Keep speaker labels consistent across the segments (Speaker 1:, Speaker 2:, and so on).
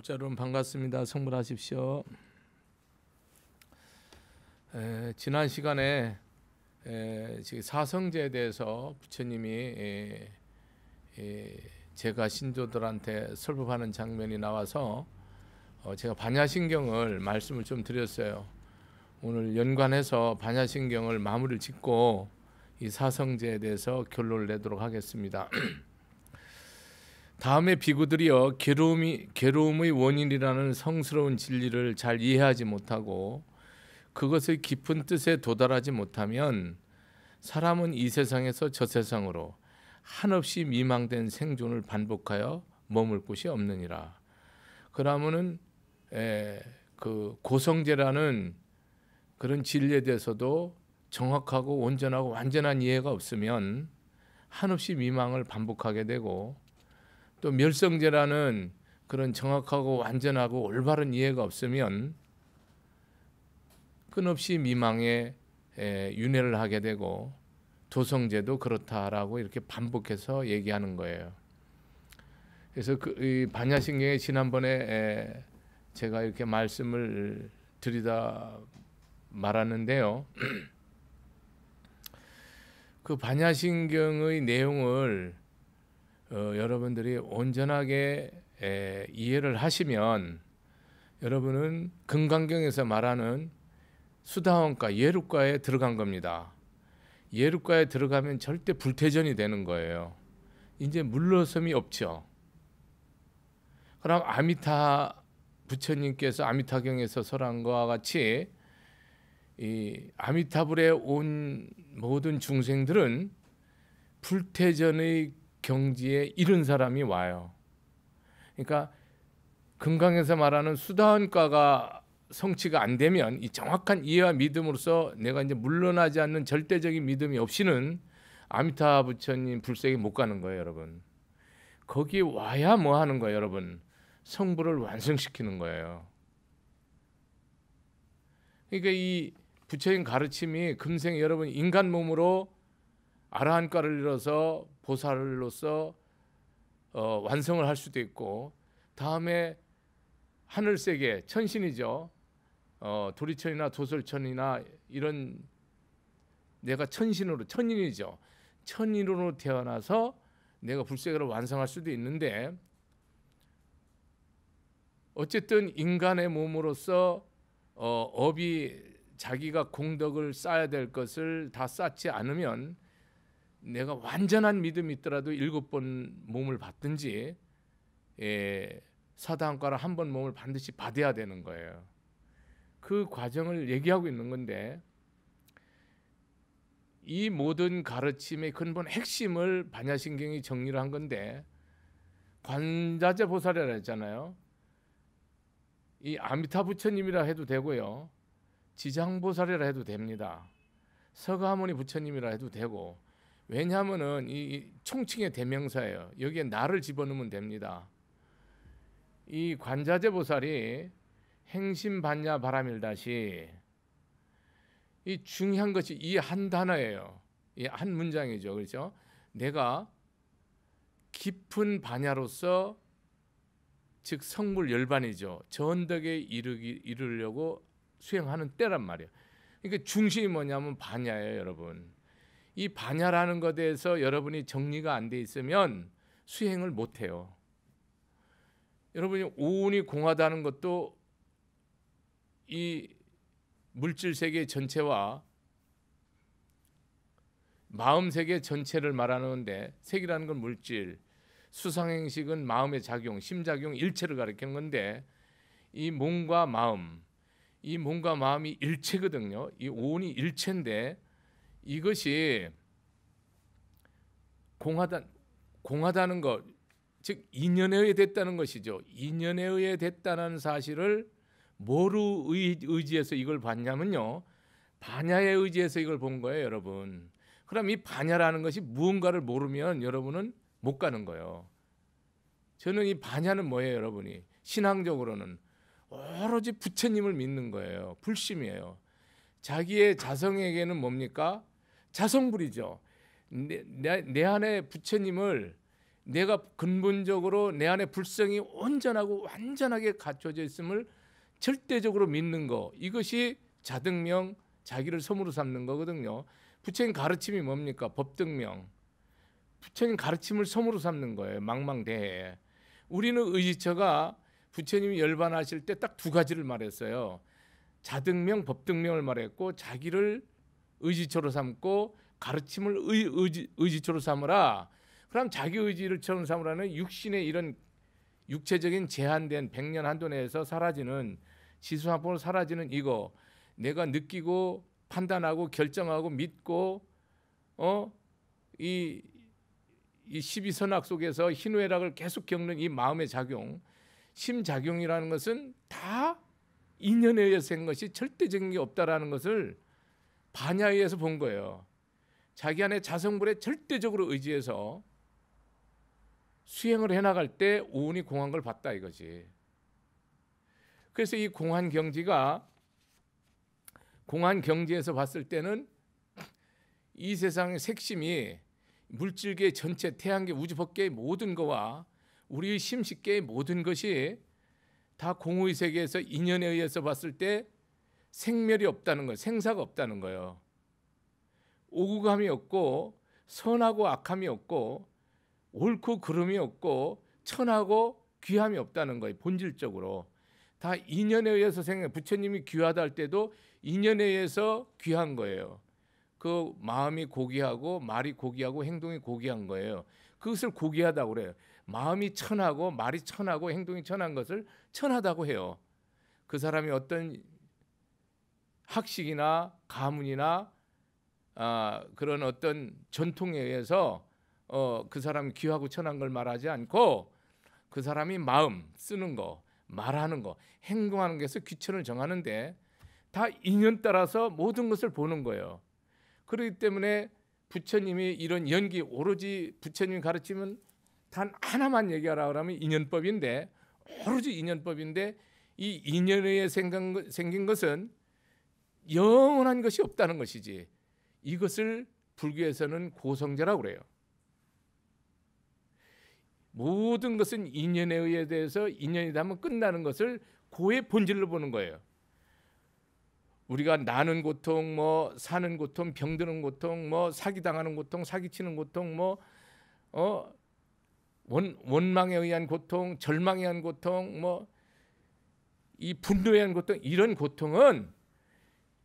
Speaker 1: 청취자 여러분 반갑습니다. 성불하십시오. 지난 시간에 사성제에 대해서 부처님이 제가 신도들한테 설법하는 장면이 나와서 제가 반야신경을 말씀을 좀 드렸어요. 오늘 연관해서 반야신경을 마무리를 짓고 이 사성제에 대해서 결론을 내도록 하겠습니다. 다음에 비구들이여 괴로움의 원인이라는 성스러운 진리를 잘 이해하지 못하고 그것의 깊은 뜻에 도달하지 못하면 사람은 이 세상에서 저 세상으로 한없이 미망된 생존을 반복하여 머물 곳이 없느니라. 그러면은 그 고성제라는 그런 진리에 대해서도 정확하고 온전하고 완전한 이해가 없으면 한없이 미망을 반복하게 되고, 또 멸성제라는 그런 정확하고 완전하고 올바른 이해가 없으면 끊없이 미망에 윤회를 하게 되고, 도성제도 그렇다라고 이렇게 반복해서 얘기하는 거예요. 그래서 이 반야신경에 지난번에 제가 이렇게 말씀을 드리다 말았는데요. 그 반야신경의 내용을 여러분들이 온전하게 이해를 하시면 여러분은 금강경에서 말하는 수다원가 예루가에 들어간 겁니다. 예루가에 들어가면 절대 불퇴전이 되는 거예요. 이제 물러섬이 없죠. 그럼 아미타 부처님께서 아미타경에서 설한 것과 같이 이 아미타불에 온 모든 중생들은 불퇴전의 경지에 이른 사람이 와요. 그러니까 금강에서 말하는 수다원가가 성취가 안 되면 이 정확한 이해와 믿음으로써 내가 이제 물러나지 않는 절대적인 믿음이 없이는 아미타 부처님 불색에 못 가는 거예요, 여러분. 거기 와야 뭐 하는 거예요, 여러분? 성불을 완성시키는 거예요. 그러니까 이 부처님 가르침이 금생 여러분 인간 몸으로 아라한가를 이뤄서 보살로서 완성을 할 수도 있고, 다음에 하늘세계 천신이죠. 도리천이나 도솔천이나 이런 내가 천신으로 천인이죠. 천인으로 태어나서 내가 불세계를 완성할 수도 있는데, 어쨌든 인간의 몸으로서 업이 자기가 공덕을 쌓아야 될 것을 다 쌓지 않으면 내가 완전한 믿음이 있더라도 7번 몸을 받든지 사다한가를 한 번 몸을 반드시 받아야 되는 거예요. 그 과정을 얘기하고 있는 건데, 이 모든 가르침의 근본 핵심을 반야신경이 정리를 한 건데, 관자재 보살이라 했잖아요. 이 아미타 부처님이라 해도 되고요, 지장보살이라 해도 됩니다. 서가모니 부처님이라 해도 되고, 왜냐하면은 이 총칭의 대명사예요. 여기에 나를 집어넣으면 됩니다. 이 관자재 보살이 행심반야 바라밀다시, 이 중요한 것이 이 한 단어예요. 이 한 문장이죠. 그렇죠? 내가 깊은 반야로서, 즉 성불 열반이죠. 전덕에 이르려고 수행하는 때란 말이에요. 그러니까 중심이 뭐냐면 반야예요, 여러분. 이 반야라는 것에 대해서 여러분이 정리가 안 돼 있으면 수행을 못 해요. 여러분이 오온이 공하다는 것도 이 물질 세계 전체와 마음 세계 전체를 말하는데, 색이라는 건 물질, 수상행식은 마음의 작용, 심작용 일체를 가리키는 건데, 이 몸과 마음, 이 몸과 마음이 일체거든요. 이 오온이 일체인데, 이것이 공하다는 것, 즉 인연에 의해 됐다는 것이죠. 인연에 의해 됐다는 사실을 뭐로 의지해서 이걸 봤냐면요, 반야에 의지해서 이걸 본 거예요, 여러분. 그럼 이 반야라는 것이 무언가를 모르면 여러분은 못 가는 거예요. 저는 이 반야는 뭐예요, 여러분이? 신앙적으로는 오로지 부처님을 믿는 거예요. 불심이에요. 자기의 자성에게는 뭡니까? 자성불이죠. 내 안에 부처님을 내가 근본적으로 내 안에 불성이 온전하고 완전하게 갖춰져 있음을 절대적으로 믿는 거, 이것이 자등명, 자기를 섬으로 삼는 거거든요. 부처님 가르침이 뭡니까? 법등명. 부처님 가르침을 섬으로 삼는 거예요. 망망대해. 우리는 의지처가 부처님이 열반하실 때 딱 두 가지를 말했어요. 자등명, 법등명을 말했고, 자기를 의지처로 삼고 가르침을 의지처로 삼으라. 그럼 자기 의지를 처럼 삼으라는 육신의 이런 육체적인 제한된 백년 한도 내에서 사라지는, 지수화법으로 사라지는 이거, 내가 느끼고 판단하고 결정하고 믿고 이 12선악 속에서 희노애락을 계속 겪는 이 마음의 작용, 심작용이라는 것은 다 인연에 의해서 한 것이 절대적인 게 없다라는 것을 반야에 의해서 본 거예요. 자기 안에 자성불에 절대적으로 의지해서 수행을 해나갈 때 오온이 공한 걸 봤다 이거지. 그래서 이 공한경지가, 공한경지에서 봤을 때는 이 세상의 색심이 물질계 전체, 태양계, 우주법계의 모든 거와 우리의 심식계의 모든 것이 다 공의 세계에서 인연에 의해서 봤을 때 생멸이 없다는 거예요. 생사가 없다는 거예요. 오구감이 없고 선하고 악함이 없고 옳고 그름이 없고 천하고 귀함이 없다는 거예요. 본질적으로 다 인연에 의해서 생겨. 부처님이 귀하다 할 때도 인연에 의해서 귀한 거예요. 그 마음이 고귀하고 말이 고귀하고 행동이 고귀한 거예요. 그것을 고귀하다고 그래요. 마음이 천하고 말이 천하고 행동이 천한 것을 천하다고 해요. 그 사람이 어떤 학식이나 가문이나 그런 어떤 전통에 의해서 그 사람이 귀하고 천한 걸 말하지 않고, 그 사람이 마음 쓰는 거, 말하는 거, 행동하는 것에서 귀천을 정하는데 다 인연 따라서 모든 것을 보는 거예요. 그렇기 때문에 부처님이 이런 연기, 오로지 부처님이 가르치면 단 하나만 얘기하라 그러면 인연법인데, 오로지 인연법인데, 이 인연에 의해 생긴 것은 영원한 것이 없다는 것이지. 이것을 불교에서는 고성제라고 그래요. 모든 것은 인연에 의해 대해서 인연이 닿으면 끝나는 것을 고의 본질로 보는 거예요. 우리가 나는 고통, 뭐 사는 고통, 병드는 고통, 뭐 사기당하는 고통, 사기치는 고통, 뭐 원망에 의한 고통, 절망에 의한 고통, 뭐 이 분노에 의한 고통, 이런 고통은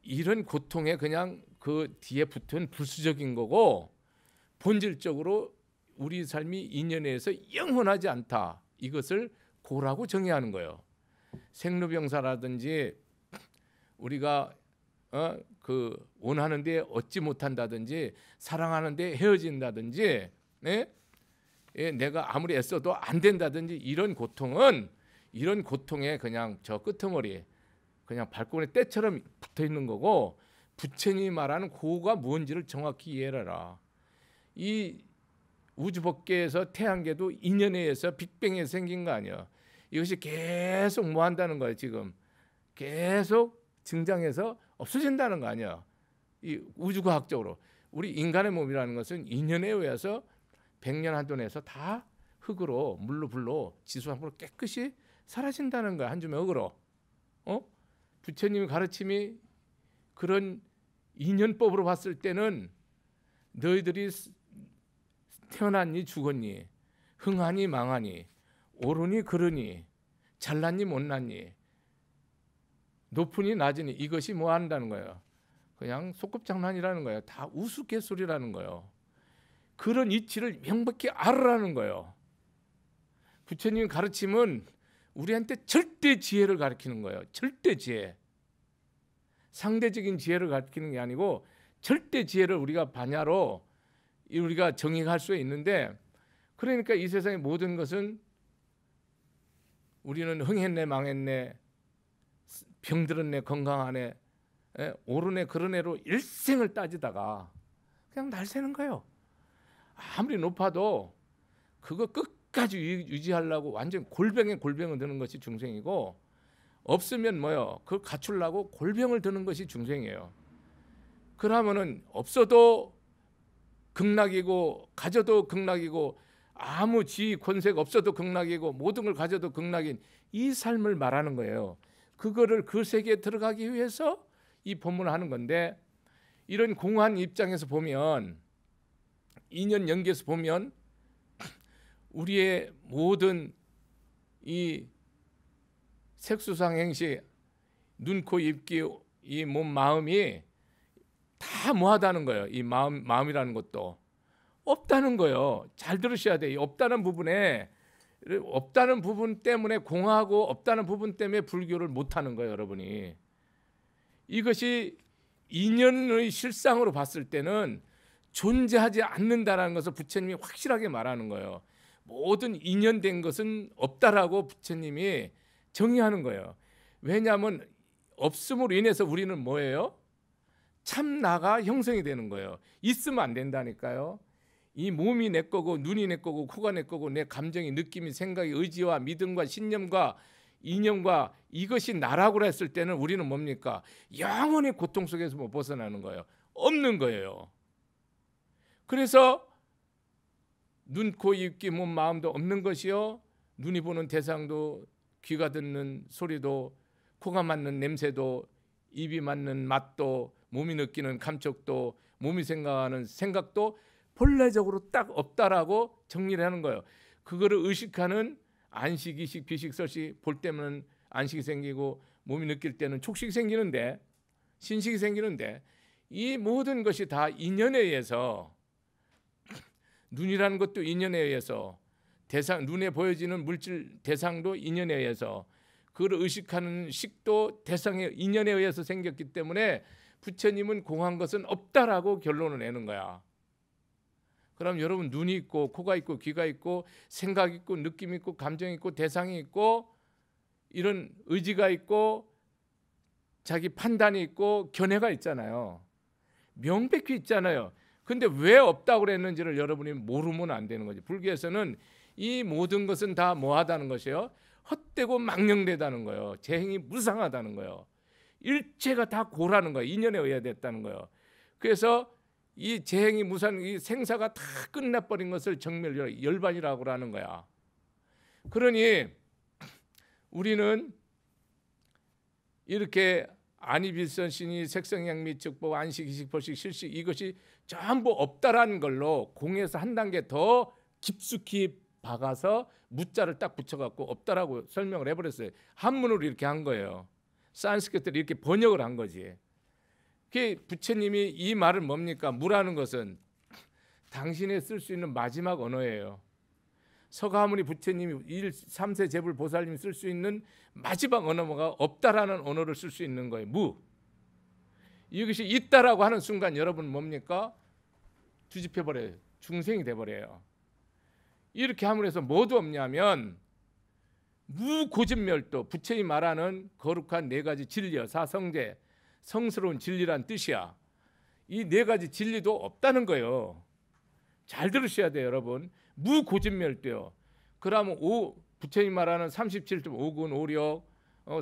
Speaker 1: 이런 고통에 그냥 그 뒤에 붙은 부수적인 거고, 본질적으로 우리 삶이 인연에 의해서 영원하지 않다. 이것을 고라고 정의하는 거예요. 생로병사라든지 우리가 그 원하는데 얻지 못한다든지 사랑하는데 헤어진다든지, 내가 아무리 애써도 안 된다든지, 이런 고통은, 이런 고통에 그냥 저 끄트머리, 그냥 발꼬리 때처럼 붙어 있는 거고, 부처님이 말하는 고가 뭔지를 정확히 이해해라. 이 우주법계에서 태양계도 인연에 의해서 빅뱅에서 생긴 거 아니야. 이것이 계속 뭐 한다는 거예요. 지금 계속 증장해서 없어진다는 거 아니야. 이 우주과학적으로 우리 인간의 몸이라는 것은 인연에 의해서 백년 한도 내에서 다 흙으로, 물로, 불로, 지수함으로 깨끗이 사라진다는 거야. 한 줌의 흙으로. 부처님의 가르침이 그런 인연법으로 봤을 때는 너희들이 태어났니 죽었니, 흥하니 망하니, 옳으니 그르니, 잘났니 못났니, 높으니 낮으니, 이것이 뭐 한다는 거예요. 그냥 소꿉장난이라는 거예요. 다 우스갯소리라는 거예요. 그런 이치를 명백히 알으라는 거예요. 부처님 가르침은 우리한테 절대 지혜를 가르치는 거예요. 절대 지혜. 상대적인 지혜를 가르치는 게 아니고 절대 지혜를 우리가 반야로 우리가 정의할 수 있는데, 그러니까 이 세상의 모든 것은 우리는 흥했네 망했네, 병들었네 건강하네, 옳으네 그러네로 일생을 따지다가 그냥 날 새는 거예요. 아무리 높아도 그거 끝까지 유지하려고 완전 골병에 골병을 드는 것이 중생이고, 없으면 뭐요? 그걸 갖추려고 골병을 드는 것이 중생이에요. 그러면은 없어도 극락이고 가져도 극락이고 아무 지위 권세가 없어도 극락이고 모든 걸 가져도 극락인 이 삶을 말하는 거예요. 그거를 그 세계에 들어가기 위해서 이 본문을 하는 건데, 이런 공허한 입장에서 보면, 인연 연계에서 보면 우리의 모든 이 색수상 행시, 눈, 코, 입, 귀, 이 몸, 마음이 다 뭐하다는 거예요. 이 마음이라는 것도 없다는 거예요. 잘 들으셔야 돼요. 없다는 부분에, 없다는 부분 때문에 공허하고 없다는 부분 때문에 불교를 못하는 거예요, 여러분이. 이것이 인연의 실상으로 봤을 때는 존재하지 않는다라는 것을 부처님이 확실하게 말하는 거예요. 모든 인연된 것은 없다라고 부처님이 정의하는 거예요. 왜냐하면 없음으로 인해서 우리는 뭐예요? 참나가 형성이 되는 거예요. 있으면 안 된다니까요. 이 몸이 내 거고 눈이 내 거고 코가 내 거고 내 감정이, 느낌이, 생각이, 의지와 믿음과 신념과 이념과 이것이 나라고 했을 때는 우리는 뭡니까? 영원히 고통 속에서 못 벗어나는 거예요. 없는 거예요. 그래서 눈, 코, 입, 귀, 몸, 마음도 없는 것이요, 눈이 보는 대상도, 귀가 듣는 소리도, 코가 맡는 냄새도, 입이 맡는 맛도, 몸이 느끼는 감촉도, 몸이 생각하는 생각도 본래적으로 딱 없다라고 정리를 하는 거예요. 그거를 의식하는 안식, 이식, 비식, 설식, 볼 때는 안식이 생기고 몸이 느낄 때는 촉식이 생기는데, 신식이 생기는데, 이 모든 것이 다 인연에 의해서, 눈이라는 것도 인연에 의해서, 대상, 눈에 보여지는 물질 대상도 인연에 의해서, 그걸 의식하는 식도 대상의 인연에 의해서 생겼기 때문에 부처님은 공한 것은 없다라고 결론을 내는 거야. 그럼 여러분, 눈이 있고 코가 있고 귀가 있고 생각이 있고 느낌이 있고 감정이 있고 대상이 있고 이런 의지가 있고 자기 판단이 있고 견해가 있잖아요. 명백히 있잖아요. 근데 왜 없다고 그랬는지를 여러분이 모르면 안 되는 거지. 불교에서는 이 모든 것은 다 뭐하다는 것이요? 헛되고 망령되다는 거예요. 재행이 무상하다는 거예요. 일체가 다 고라는 거예요. 인연에 의해 됐다는 거예요. 그래서 이 재행이 무상, 이 생사가 다 끝나버린 것을 정멸 열반이라고 하는 거야. 그러니 우리는 이렇게 안이빌선 신이 색성향미 즉법 안식 이식 벌식 실식 이것이 전부 없다라는 걸로 공에서 한 단계 더 깊숙이 박아서 무자를 딱 붙여갖고 없다라고 설명을 해버렸어요. 한문으로 이렇게 한 거예요. 산스크리트를 이렇게 번역을 한 거지. 그 부처님이 이 말을 뭡니까? 무라는 것은 당신이 쓸 수 있는 마지막 언어예요. 서가모니 부처님이 3세 제불 보살님이 쓸 수 있는 마지막 언어가 없다라는 언어를 쓸 수 있는 거예요. 무. 이것이 있다라고 하는 순간 여러분 뭡니까? 뒤집혀버려요. 중생이 돼버려요. 이렇게 함으로 해서 뭐도 없냐면 무고진멸도, 부처님 말하는 거룩한 네 가지 진리여, 사성제, 성스러운 진리란 뜻이야. 이 네 가지 진리도 없다는 거예요. 잘 들으셔야 돼요, 여러분. 무고진멸도요. 그러면 부처님 말하는 37.5근, 오력,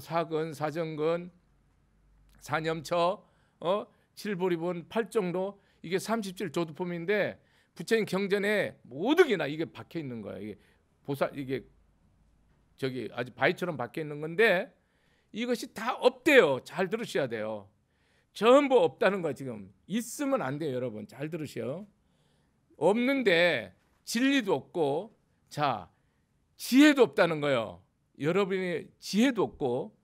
Speaker 1: 사근, 사정근, 사념처, 칠보리본, 팔정도, 이게 37조두품인데 부처님 경전에 모든 게나 이게 박혀 있는 거예요. 이게 보살, 이게 저기 아주 바위처럼 박혀 있는 건데 이것이 다 없대요. 잘 들으셔야 돼요. 전부 없다는 거야. 지금 있으면 안 돼요, 여러분. 잘 들으셔. 없는데 진리도 없고, 자, 지혜도 없다는 거예요. 여러분이 지혜도 없고,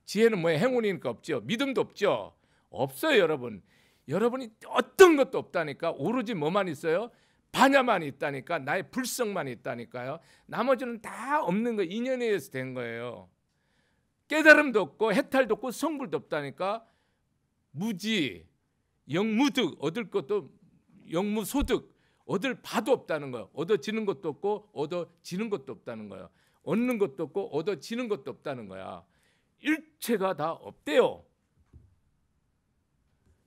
Speaker 1: 지혜는 뭐예요? 행운이니까 없죠. 믿음도 없죠. 없어요, 여러분. 여러분이 어떤 것도 없다니까. 오로지 뭐만 있어요? 반야만 있다니까. 나의 불성만 있다니까요. 나머지는 다 없는 거, 인연에 의해서 된 거예요. 깨달음도 없고 해탈도 없고 성불도 없다니까. 무지, 영무득, 얻을 것도 영무소득, 얻을 바도 없다는 거예요. 얻어지는 것도 없고 얻어지는 것도 없다는 거예요. 얻는 것도 없고 얻어지는 것도 없다는 거야. 일체가 다 없대요.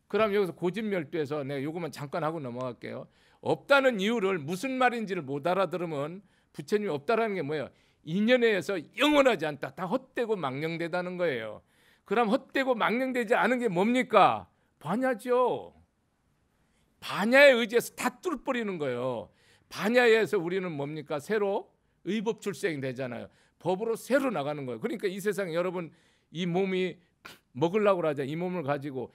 Speaker 1: 그럼 여기서 고진멸도에서 내가 요것만 잠깐 하고 넘어갈게요. 없다는 이유를 무슨 말인지를 못 알아들으면 부처님이 없다라는 게 뭐예요? 인연에 의해서 영원하지 않다. 다 헛되고 망령되다는 거예요. 그럼 헛되고 망령되지 않은 게 뭡니까? 반야죠. 반야에 의지해서 다 뚫어버리는 거예요. 반야에서 우리는 뭡니까? 새로 의법 출생이 되잖아요. 법으로 새로 나가는 거예요. 그러니까 이 세상에 여러분 이 몸이 먹으려고 그러자. 이 몸을 가지고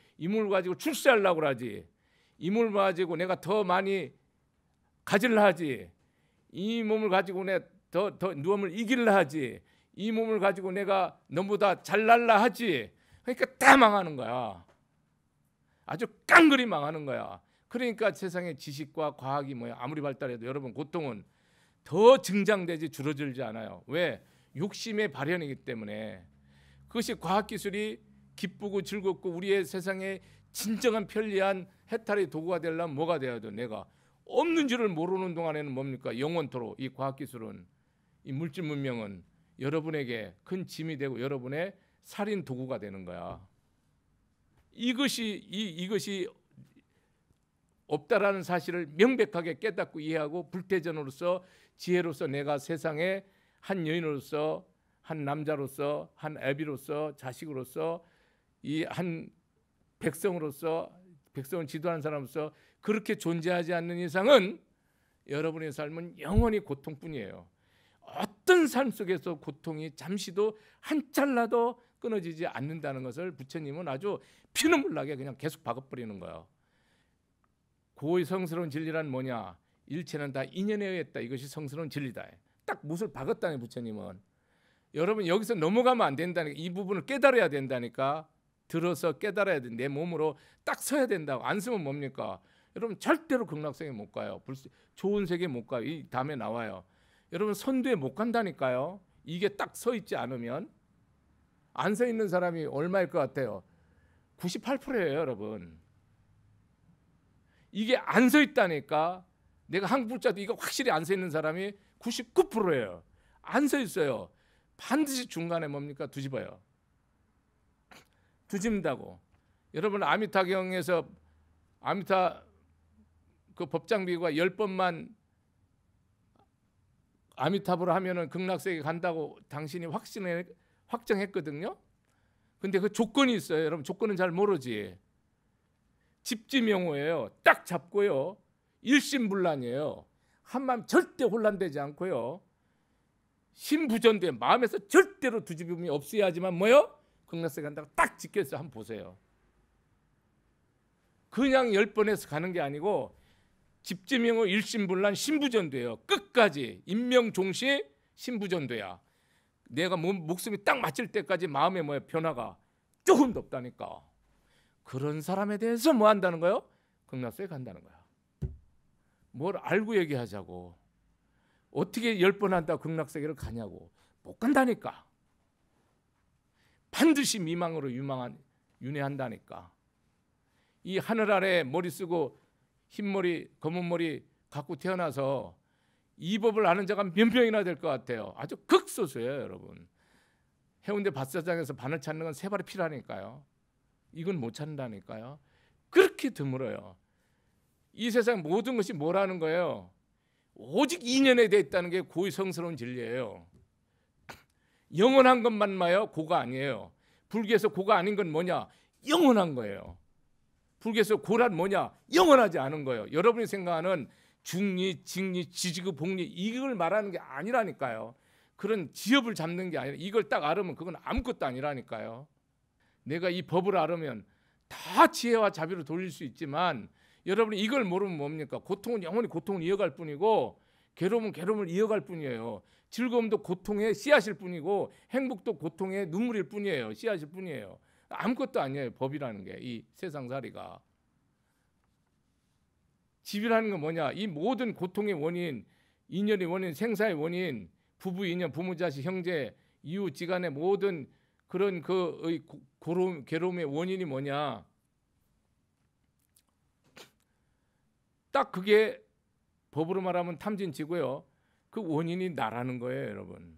Speaker 1: 출세하려고 그러지. 이 몸을 가지고 내가 더 많이 가질라 하지. 이 몸을 가지고 내가 더 누움을 이길라 하지. 이 몸을 가지고 내가 너보다 잘날라 하지. 그러니까 다 망하는 거야. 아주 깡그리 망하는 거야. 그러니까 세상의 지식과 과학이 뭐야 아무리 발달해도 여러분 고통은 더 증장되지 줄어들지 않아요. 왜? 욕심의 발현이기 때문에. 그것이 과학기술이 기쁘고 즐겁고 우리의 세상에 진정한 편리한 해탈의 도구가 되려면 뭐가 돼야 돼? 내가 없는 줄을 모르는 동안에는 뭡니까? 영원토록 이 과학기술은, 이 물질 문명은 여러분에게 큰 짐이 되고 여러분의 살인 도구가 되는 거야. 이것이 없다라는 사실을 명백하게 깨닫고 이해하고 불태전으로서 지혜로서 내가 세상에 한 여인으로서, 한 남자로서, 한 애비로서, 자식으로서, 이 한 백성으로서, 백성을 지도하는 사람으로서 그렇게 존재하지 않는 이상은 여러분의 삶은 영원히 고통뿐이에요. 어떤 삶 속에서 고통이 잠시도 한 찰나도 끊어지지 않는다는 것을 부처님은 아주 피눈물 나게 그냥 계속 박아버리는 거예요. 고의 성스러운 진리란 뭐냐? 일체는 다 인연에 의했다. 이것이 성스러운 진리다. 딱 못을 박았다니 부처님은. 여러분 여기서 넘어가면 안 된다니까. 이 부분을 깨달아야 된다니까. 들어서 깨달아야 돼. 내 몸으로 딱 서야 된다고. 안 서면 뭡니까? 여러분 절대로 극락세계 못 가요. 좋은 세계 못 가요. 이 다음에 나와요. 여러분 선두에 못 간다니까요. 이게 딱 서 있지 않으면. 안 서 있는 사람이 얼마일 것 같아요? 98%예요 여러분. 이게 안 서 있다니까. 내가 한 글자도 이거 확실히 안 서 있는 사람이 99%예요. 안 서 있어요. 반드시 중간에 뭡니까? 뒤집어요. 뒤집는다고. 여러분 아미타경에서 아미타 그 법장비가 10번만 아미타불을 하면은 극락세계 간다고 당신이 확정했거든요. 근데 그 조건이 있어요. 여러분 조건은 잘 모르지. 집지명호예요. 딱 잡고요. 일심불란이에요. 한마음 절대 혼란되지 않고요. 신부전대 마음에서 절대로 뒤집음이 없어야지만 뭐요? 극락세계 간다고 딱 지켜서 한번 보세요. 그냥 10번에서 가는 게 아니고 집지명호 일심불란 신부전대예요. 끝까지 인명종시 신부전대야. 내가 목숨이 딱 맞을 때까지 마음에 뭐야 변화가 조금도 없다니까. 그런 사람에 대해서 뭐 한다는 거예요? 극락세계 간다는 거야. 뭘 알고 얘기하자고. 어떻게 10번 한다고 극락세계를 가냐고. 못 간다니까. 반드시 미망으로 윤회한다니까. 이 하늘 아래 머리 쓰고 흰머리 검은머리 갖고 태어나서 이 법을 아는 자가 몇 명이나 될 것 같아요? 아주 극소수예요 여러분. 해운대 밭사장에서 바늘 찾는 건 세 발이 필요하니까요. 이건 못 찾는다니까요. 그렇게 드물어요. 이 세상 모든 것이 뭐라는 거예요? 오직 인연에 돼 있다는 게 고의 성스러운 진리예요. 영원한 것만 마요 고가 아니에요. 불교에서 고가 아닌 건 뭐냐? 영원한 거예요. 불교에서 고란 뭐냐? 영원하지 않은 거예요. 여러분이 생각하는 중리, 직리, 지지구, 복리 이걸 말하는 게 아니라니까요. 그런 지엽을 잡는 게 아니라 이걸 딱 알으면 그건 아무것도 아니라니까요. 내가 이 법을 알으면 다 지혜와 자비로 돌릴 수 있지만 여러분이 이걸 모르면 뭡니까? 고통은 영원히 고통을 이어갈 뿐이고 괴로움은 괴로움을 이어갈 뿐이에요. 즐거움도 고통의 씨앗일 뿐이고 행복도 고통의 눈물일 뿐이에요. 씨앗일 뿐이에요. 아무것도 아니에요. 법이라는 게 이 세상살이가. 집이라는 건 뭐냐? 이 모든 고통의 원인, 인연의 원인, 생사의 원인, 부부 인연, 부모 자식, 형제, 이웃 지간의 모든 그런 그 괴로움의 원인이 뭐냐? 딱 그게 법으로 말하면 탐진치고요. 그 원인이 나라는 거예요, 여러분.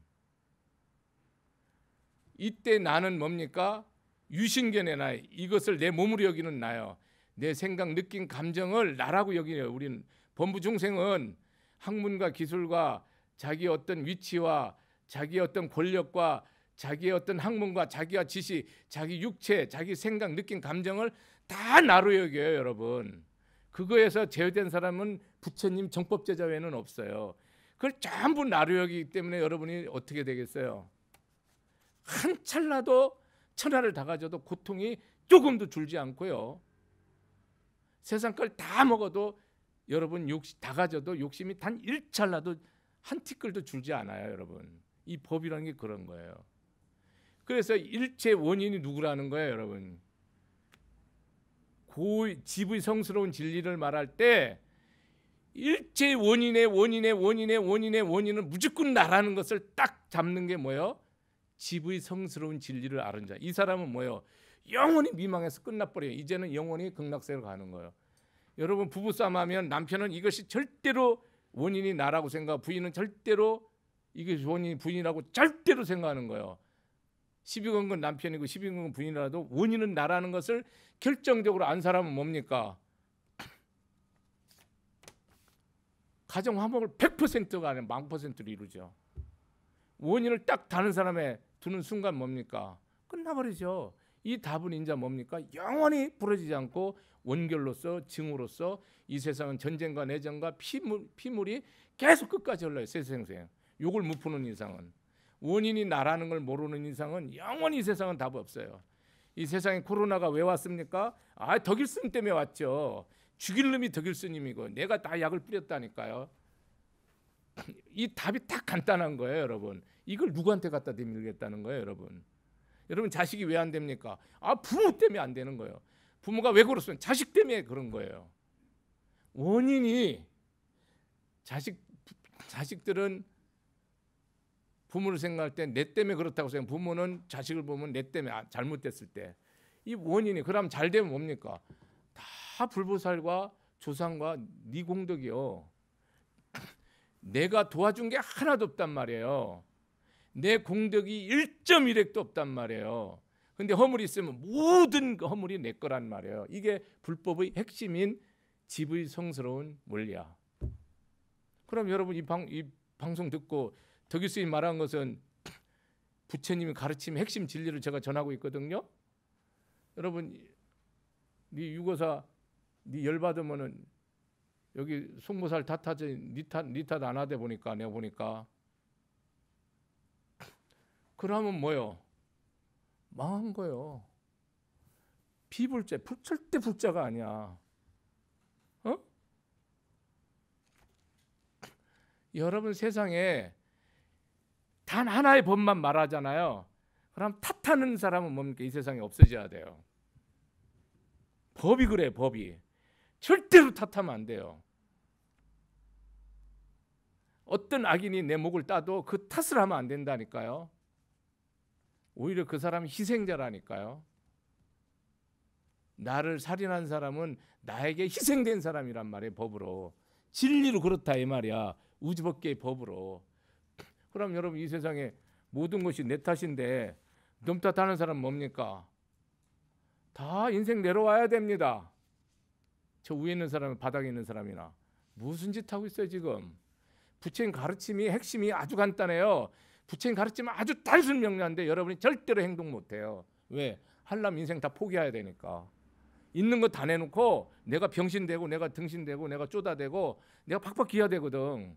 Speaker 1: 이때 나는 뭡니까? 유신견의 나, 이것을 내 몸으로 여기는 나요. 내 생각, 느낌, 감정을 나라고 여기네요. 우리는 범부 중생은 학문과 기술과 자기의 어떤 위치와 자기의 어떤 권력과 자기의 어떤 학문과 자기와 지식, 자기 육체, 자기 생각, 느낌, 감정을 다 나로 여겨요, 여러분. 그거에서 제외된 사람은 부처님 정법제자 외에는 없어요. 그걸 전부 나루역이기 때문에 여러분이 어떻게 되겠어요? 한 찰나도 천하를 다 가져도 고통이 조금도 줄지 않고요. 세상 걸 다 먹어도 여러분 다 가져도 욕심이 단 1찰나도 한 티끌도 줄지 않아요, 여러분. 이 법이라는 게 그런 거예요. 그래서 일체 원인이 누구라는 거예요, 여러분. 지부의 성스러운 진리를 말할 때 일체 원인의 원인은 무조건 나라는 것을 딱 잡는 게 뭐예요? 지부의 성스러운 진리를 아는 자. 이 사람은 뭐예요? 영원히 미망해서 끝나버려요. 이제는 영원히 극락세로 가는 거예요. 여러분 부부싸움하면 남편은 이것이 절대로 원인이 나라고 생각하고 부인은 절대로 이게 원인이 부인이라고 절대로 생각하는 거예요. 시비 건 건 남편이고 시비 건 건 부인이라도 원인은 나라는 것을 결정적으로 안 사람은 뭡니까? 가정 화목을 100%가 아니라 1000%로 이루죠. 원인을 딱 다른 사람에 두는 순간 뭡니까? 끝나버리죠. 이 답은 인자 뭡니까? 영원히 부러지지 않고 원결로서 증으로서 이 세상은 전쟁과 내전과 피물이 계속 끝까지 흘러요. 세생생. 요걸 못 푸는 이상은, 원인이 나라는 걸 모르는 이상은 영원히 이 세상은 답 없어요. 이 세상에 코로나가 왜 왔습니까? 덕일스님 때문에 왔죠. 죽일 놈이 덕일스님이고 내가 다 약을 뿌렸다니까요. 이 답이 딱 간단한 거예요, 여러분. 이걸 누구한테 갖다 대밀겠다는 거예요, 여러분. 여러분 자식이 왜 안 됩니까? 부모 때문에 안 되는 거예요. 부모가 왜 그렇습니까? 자식 때문에 그런 거예요. 원인이 자식들은 부모를 생각할 때 내 때문에 그렇다고 생각. 부모는 자식을 보면 내 때문에 잘못됐을 때 이 원인이 그럼 잘 되면 뭡니까? 다 불보살과 조상과 네 공덕이요. 내가 도와준 게 하나도 없단 말이에요. 내 공덕이 1.1핵도 없단 말이에요. 근데 허물이 있으면 모든 그 허물이 내 거란 말이에요. 이게 불법의 핵심인 지부의 성스러운 원리야. 그럼 여러분 이 방송 듣고 덕일스님 말한 것은 부처님이 가르침의 핵심 진리를 제가 전하고 있거든요. 여러분 네 유거사 네 열받으면은 여기 송보살 탓하지 니 탓 안 하대 보니까 내가 보니까 그러면 뭐요? 망한 거요. 비불자, 절대 불자가 아니야. 여러분 세상에 단 하나의 법만 말하잖아요. 그럼 탓하는 사람은 뭡니까? 이 세상에 없어져야 돼요. 법이 그래, 법이. 절대로 탓하면 안 돼요. 어떤 악인이 내 목을 따도 그 탓을 하면 안 된다니까요. 오히려 그 사람이 희생자라니까요. 나를 살인한 사람은 나에게 희생된 사람이란 말이에요. 법으로. 진리로 그렇다 이 말이야. 우주법계의 법으로. 그럼 여러분 이 세상에 모든 것이 내 탓인데 놈 탓하는 사람은 뭡니까? 다 인생 내려와야 됩니다. 저 위에 있는 사람은 바닥에 있는 사람이나 무슨 짓 하고 있어요 지금. 부처님 가르침이 핵심이 아주 간단해요. 부처님 가르침은 아주 단순 명료한데 여러분이 절대로 행동 못해요. 왜? 하려면 인생 다 포기해야 되니까. 있는 거 다 내놓고 내가 병신되고 내가 등신되고 내가 쪼다되고 내가 팍팍 기야 되거든.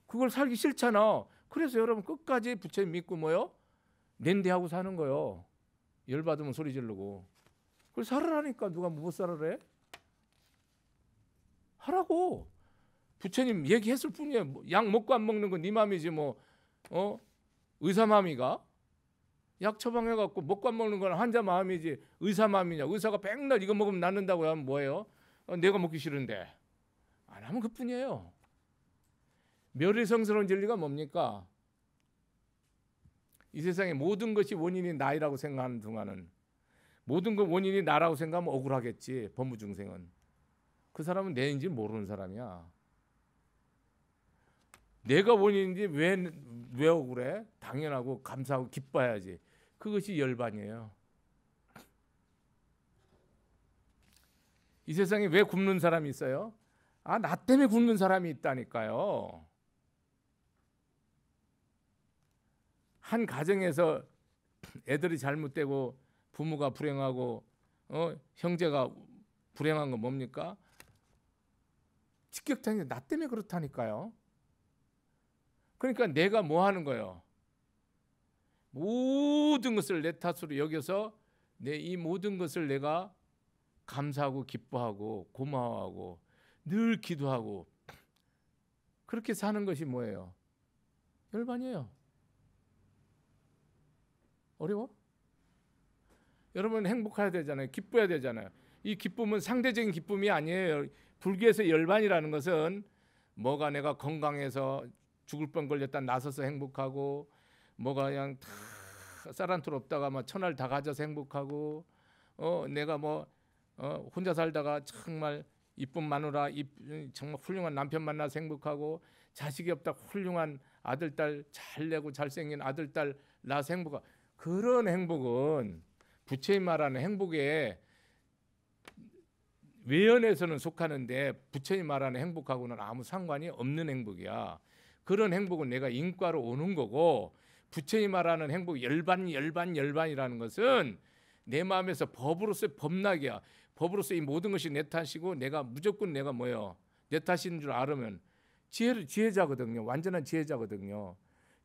Speaker 1: 그걸 살기 싫잖아. 그래서 여러분 끝까지 부처님 믿고 뭐요? 낸대하고 사는 거요. 열받으면 소리 지르고. 그걸 살아라니까 누가 못 살아래? 하라고. 부처님 얘기했을 뿐이에요. 약 먹고 안 먹는 건 네 맘이지 뭐. 의사 마음이가? 약 처방해갖고 먹고 안 먹는 건 환자 마음이지 의사 마음이냐. 의사가 맨날 이거 먹으면 낫는다고 하면 뭐예요? 내가 먹기 싫은데. 안 하면 그뿐이에요. 멸의성스러운 진리가 뭡니까? 이 세상에 모든 것이 원인이 나이라고 생각하는 동안은 모든 것 원인이 나라고 생각하면 억울하겠지. 범무중생은. 그 사람은 내인지 모르는 사람이야. 내가 원인인지 왜 억울해? 당연하고 감사하고 기뻐야지. 그것이 열반이에요. 이 세상에 왜 굶는 사람이 있어요? 나 때문에 굶는 사람이 있다니까요. 한 가정에서 애들이 잘못되고 부모가 불행하고 형제가 불행한 건 뭡니까? 직격탄이 나 때문에 그렇다니까요. 그러니까 내가 뭐 하는 거예요? 모든 것을 내 탓으로 여겨서 내 이 모든 것을 내가 감사하고 기뻐하고 고마워하고 늘 기도하고 그렇게 사는 것이 뭐예요? 열반이에요. 어려워? 여러분 행복해야 되잖아요. 기뻐야 되잖아요. 이 기쁨은 상대적인 기쁨이 아니에요. 불교에서 열반이라는 것은 뭐가 내가 건강해서 죽을 뻔 걸렸다 나서서 행복하고 뭐가 그냥 다 쌀한톨 없다가 막 천알 다 가져서 행복하고 내가 뭐 혼자 살다가 정말 이쁜 마누라 정말 훌륭한 남편 만나서 행복하고 자식이 없다 훌륭한 아들 딸 잘 내고 잘생긴 아들 딸 낳아서 행복하고 그런 행복은 부처님 말하는 행복에 외연에서는 속하는데 부처님 말하는 행복하고는 아무 상관이 없는 행복이야. 그런 행복은 내가 인과로 오는 거고 부처님 말하는 행복 열반이라는 것은 내 마음에서 법으로서의 법락이야. 법으로서 이 모든 것이 내 탓이고 내가 무조건 내가 뭐예요? 내 탓인 줄 알으면 지혜자거든요. 완전한 지혜자거든요.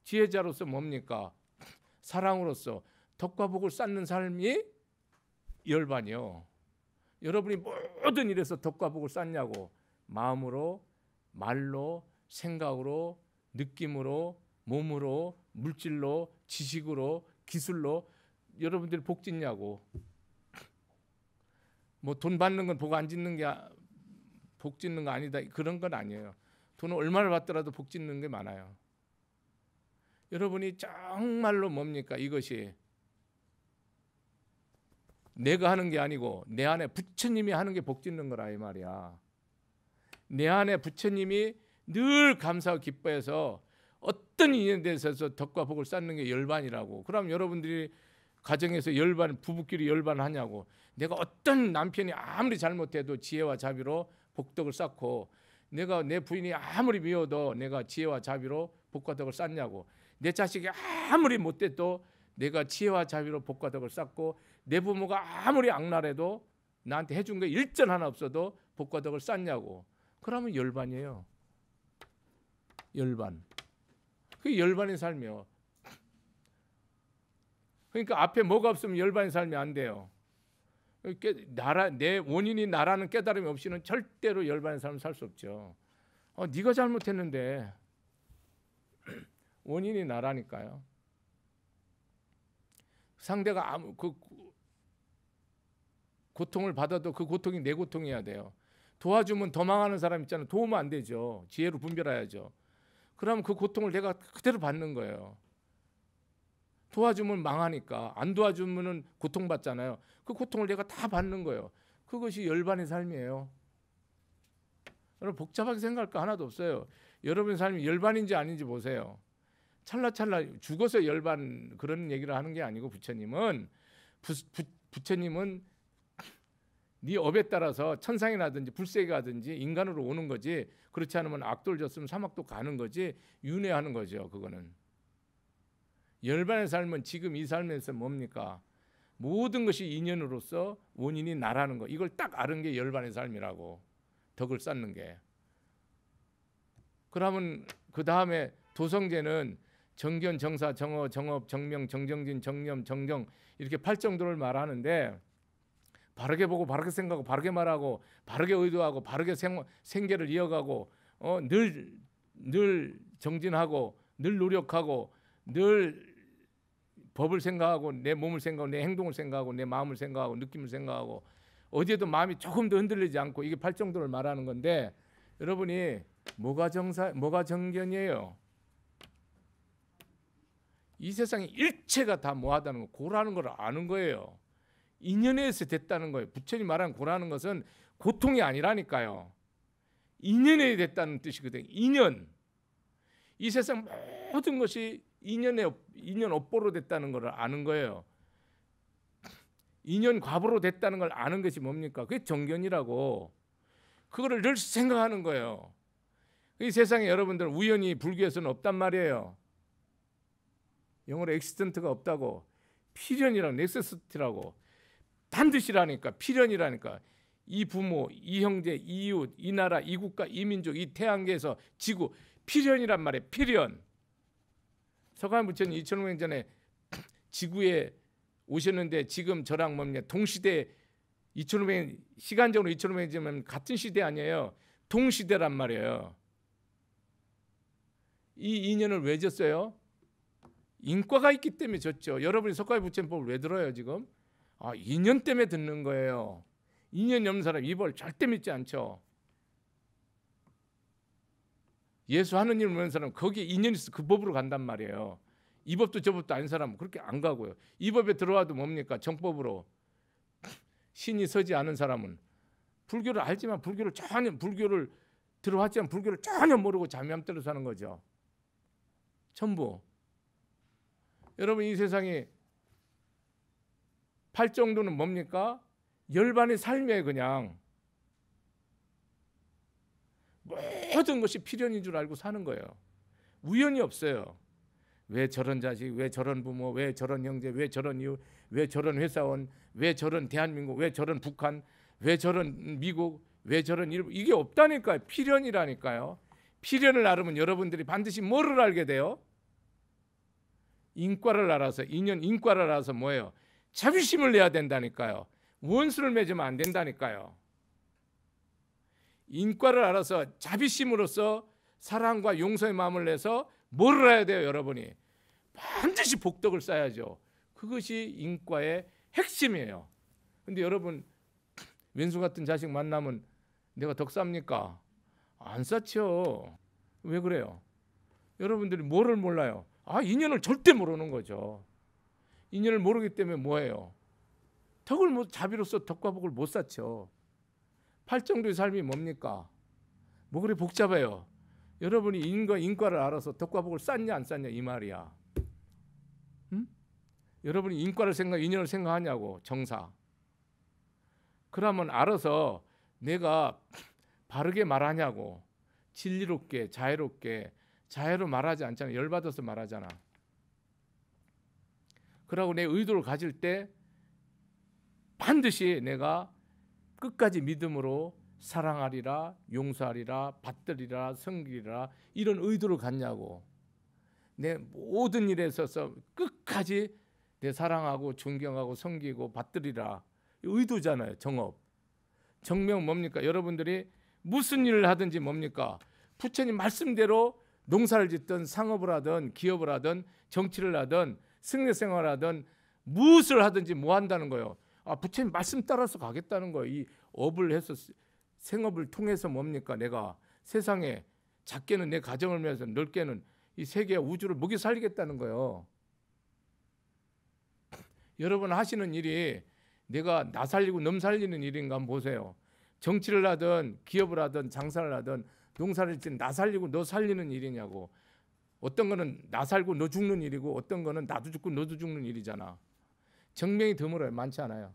Speaker 1: 지혜자로서 뭡니까? 사랑으로서 덕과 복을 쌓는 삶이 열반이요. 여러분이 모든 일에서 덕과 복을 쌓냐고 마음으로 말로 생각으로 느낌으로 몸으로 물질로 지식으로 기술로 여러분들이 복 짓냐고. 뭐 돈 받는 건 복 안 짓는 게 복 짓는 거 아니다 그런 건 아니에요. 돈을 얼마를 받더라도 복 짓는 게 많아요. 여러분이 정말로 뭡니까? 이것이 내가 하는 게 아니고 내 안에 부처님이 하는 게 복 짓는 거라 이 말이야. 내 안에 부처님이 늘 감사하고 기뻐해서 어떤 인연에 대해서 덕과 복을 쌓는 게 열반이라고. 그럼 여러분들이 가정에서 열반 부부끼리 열반하냐고. 내가 어떤 남편이 아무리 잘못해도 지혜와 자비로 복덕을 쌓고 내가 내 부인이 아무리 미워도 내가 지혜와 자비로 복과 덕을 쌓냐고. 내 자식이 아무리 못돼도 내가 지혜와 자비로 복과 덕을 쌓고 내 부모가 아무리 악랄해도 나한테 해준 게 일전 하나 없어도 복과 덕을 쌓냐고. 그러면 열반이에요. 열반. 그게 열반의 삶이요. 그러니까 앞에 뭐가 없으면 열반의 삶이 안 돼요. 내 원인이 나라는 깨달음이 없이는 절대로 열반의 삶을 살 수 없죠. 네가 잘못했는데 원인이 나라니까요. 상대가 아무 그 고통을 받아도 그 고통이 내 고통이어야 돼요. 도와주면 더 망하는 사람 있잖아요. 도우면 안 되죠. 지혜로 분별해야죠. 그러면 그 고통을 내가 그대로 받는 거예요. 도와주면 망하니까 안 도와주면은 고통받잖아요. 그 고통을 내가 다 받는 거예요. 그것이 열반의 삶이에요. 여러분 복잡하게 생각할 거 하나도 없어요. 여러분의 삶이 열반인지 아닌지 보세요. 찰나찰나 죽어서 열반 그런 얘기를 하는 게 아니고 부처님은 부처님은 네 업에 따라서 천상에 나든지 불세에 가든지 인간으로 오는 거지. 그렇지 않으면 악도를 졌으면 사막도 가는 거지. 윤회하는 거죠. 그거는. 열반의 삶은 지금 이 삶에서 뭡니까? 모든 것이 인연으로서 원인이 나라는 거. 이걸 딱 아는 게 열반의 삶이라고. 덕을 쌓는 게. 그러면 그 다음에 도성제는 정견, 정사, 정어, 정업, 정명, 정정진, 정념, 정정 이렇게 8정도를 말하는데 바르게 보고 바르게 생각하고 바르게 말하고 바르게 의도하고 바르게 생계를 이어가고 늘 정진하고 늘 노력하고 늘 법을 생각하고 내 몸을 생각하고 내 행동을 생각하고 내 마음을 생각하고 느낌을 생각하고 어디에도 마음이 조금 더 흔들리지 않고 이게 8정도를 말하는 건데 여러분이 뭐가 정견이에요? 이 세상의 일체가 다 뭐하다는 거 고라는 걸 아는 거예요. 인연에 의해서 됐다는 거예요. 부처님 말하는 고라는 것은 고통이 아니라니까요. 인연에 됐다는 뜻이거든요. 인연. 이 세상 모든 것이 인연 업보로 됐다는 걸 아는 거예요. 인연 과보로 됐다는 걸 아는 것이 뭡니까? 그게 정견이라고. 그거를 늘 생각하는 거예요. 이 세상에 여러분들 우연히 불교에서는 없단 말이에요. 영어로 엑시던트가 없다고. 필연이라고 넥세시티라고. 반드시라니까 필연이라니까. 이 부모, 이 형제, 이 이웃, 이 나라, 이 국가, 이 민족, 이 태양계에서 지구, 필연이란 말이에요. 필연. 서가모니 부처님 2500년 전에 지구에 오셨는데 지금 저랑 뭡니까? 동시대 2500년 시간적으로 2500년이면 같은 시대 아니에요. 동시대란 말이에요. 이 인연을 왜 졌어요? 인과가 있기 때문에 졌죠. 여러분이 석가모니 부처님법을 왜 들어요 지금? 인연 때문에 듣는 거예요. 인연이 없는 사람 이 법 절대 믿지 않죠. 예수 하느님을 믿는 사람 거기에 인연이 있어 그 법으로 간단 말이에요. 이 법도 저 법도 아닌 사람은 그렇게 안 가고요. 이 법에 들어와도 뭡니까? 정법으로 신이 서지 않은 사람은 불교를 알지만 불교를 들어왔지만 불교를 전혀 모르고 잠잠대로 사는 거죠. 전부. 여러분 이 세상에 팔 정도는 뭡니까? 열반의 삶이에요. 그냥 모든 것이 필연인 줄 알고 사는 거예요. 우연이 없어요. 왜 저런 자식, 왜 저런 부모, 왜 저런 형제, 왜 저런 이웃, 왜 저런 회사원, 왜 저런 대한민국, 왜 저런 북한, 왜 저런 미국, 왜 저런 일본, 이게 없다니까요. 필연이라니까요. 필연을 알으면 여러분들이 반드시 뭐를 알게 돼요? 인과를 알아서, 인연 인과를 알아서 뭐예요? 자비심을 내야 된다니까요. 원수를 맺으면 안 된다니까요. 인과를 알아서 자비심으로써 사랑과 용서의 마음을 내서 뭐를 해야 돼요? 여러분이 반드시 복덕을 쌓아야죠. 그것이 인과의 핵심이에요. 근데 여러분 왼수 같은 자식 만나면 내가 덕 쌉니까? 안 쌓죠. 왜 그래요? 여러분들이 뭐를 몰라요? 인연을 절대 모르는 거죠. 인연을 모르기 때문에 뭐예요? 덕을 자비로서 덕과 복을 못 쌓죠. 팔 정도의 삶이 뭡니까? 뭐 그리 복잡해요. 여러분이 인과를 알아서 덕과 복을 쌓냐 안 쌓냐 이 말이야. 응? 여러분이 인과를 인연을 생각하냐고 정사. 그러면 알아서 내가 바르게 말하냐고. 진리롭게 자애로 말하지 않잖아. 열받아서 말하잖아. 그러고 내 의도를 가질 때 반드시 내가 끝까지 믿음으로 사랑하리라, 용서하리라, 받들리라, 섬기리라 이런 의도를 갖냐고. 내 모든 일에 있어서 끝까지 내 사랑하고 존경하고 섬기고 받들리라 의도잖아요. 정업. 정명 뭡니까? 여러분들이 무슨 일을 하든지 뭡니까? 부처님 말씀대로 농사를 짓든 상업을 하든 기업을 하든 정치를 하든 승려생활을 하든 무엇을 하든지 뭐 한다는 거예요. 부처님 말씀 따라서 가겠다는 거예요. 이 업을 해서 생업을 통해서 뭡니까? 내가 세상에 작게는 내 가정을 위해서 넓게는 이 세계와 우주를 먹여 살리겠다는 거예요. 여러분 하시는 일이 내가 나 살리고 놈 살리는 일인가 한번 보세요. 정치를 하든 기업을 하든 장사를 하든 농사를 짓든 나 살리고 너 살리는 일이냐고. 어떤 거는 나 살고 너 죽는 일이고 어떤 거는 나도 죽고 너도 죽는 일이잖아. 정명이 드물어요. 많지 않아요.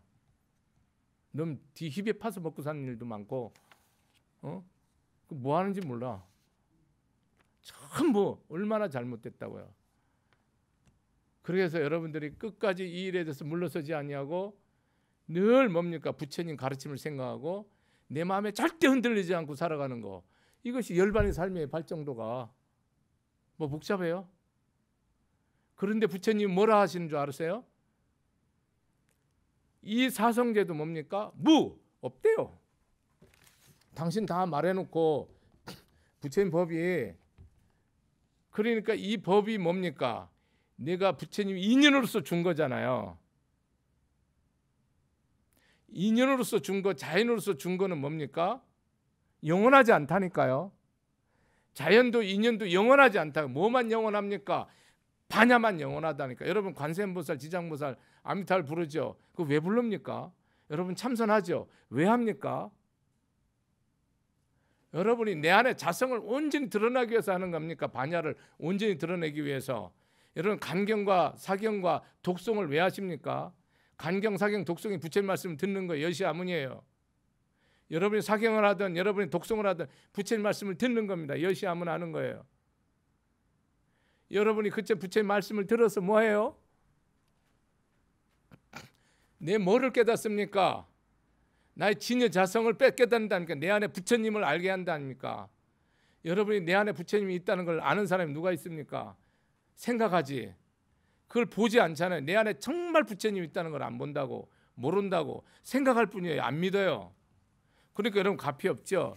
Speaker 1: 넌 뒤 힙에 파서 먹고 사는 일도 많고 뭐 하는지 몰라. 전부 얼마나 잘못됐다고요. 그래서 여러분들이 끝까지 이 일에 대해서 물러서지 아니하고 늘 뭡니까? 부처님 가르침을 생각하고 내 마음에 절대 흔들리지 않고 살아가는 거. 이것이 열반의 삶의 발정도가 뭐 복잡해요? 그런데 부처님이 뭐라 하시는 줄 아세요? 이 사성제도 뭡니까? 없대요. 당신 다 말해놓고 부처님 법이 그러니까 이 법이 뭡니까? 내가 부처님 인연으로서 준 거잖아요. 인연으로서 준 거, 자연으로서 준 거는 뭡니까? 영원하지 않다니까요. 자연도 인연도 영원하지 않다. 뭐만 영원합니까? 반야만 영원하다니까. 여러분 관세음보살, 지장보살, 아미타를 부르죠. 그거 왜 부릅니까? 여러분 참선하죠. 왜 합니까? 여러분이 내 안에 자성을 온전히 드러나기 위해서 하는 겁니까? 반야를 온전히 드러내기 위해서. 여러분 간경과 사경과 독송을 왜 하십니까? 간경, 사경, 독송이 부처님 말씀을 듣는 거예요. 여시아문이에요. 여러분이 사경을 하든 여러분이 독송을 하든 부처님 말씀을 듣는 겁니다. 여시아문 하는 거예요. 여러분이 그때 부처님 말씀을 들어서 뭐해요? 내 뭐를 깨닫습니까? 나의 진여 자성을 뺏겨단다니까. 내 안에 부처님을 알게 한다니까. 여러분이 내 안에 부처님이 있다는 걸 아는 사람이 누가 있습니까? 생각하지. 그걸 보지 않잖아요. 내 안에 정말 부처님이 있다는 걸 안 본다고, 모른다고 생각할 뿐이에요. 안 믿어요. 그러니까 여러분 값이 없죠.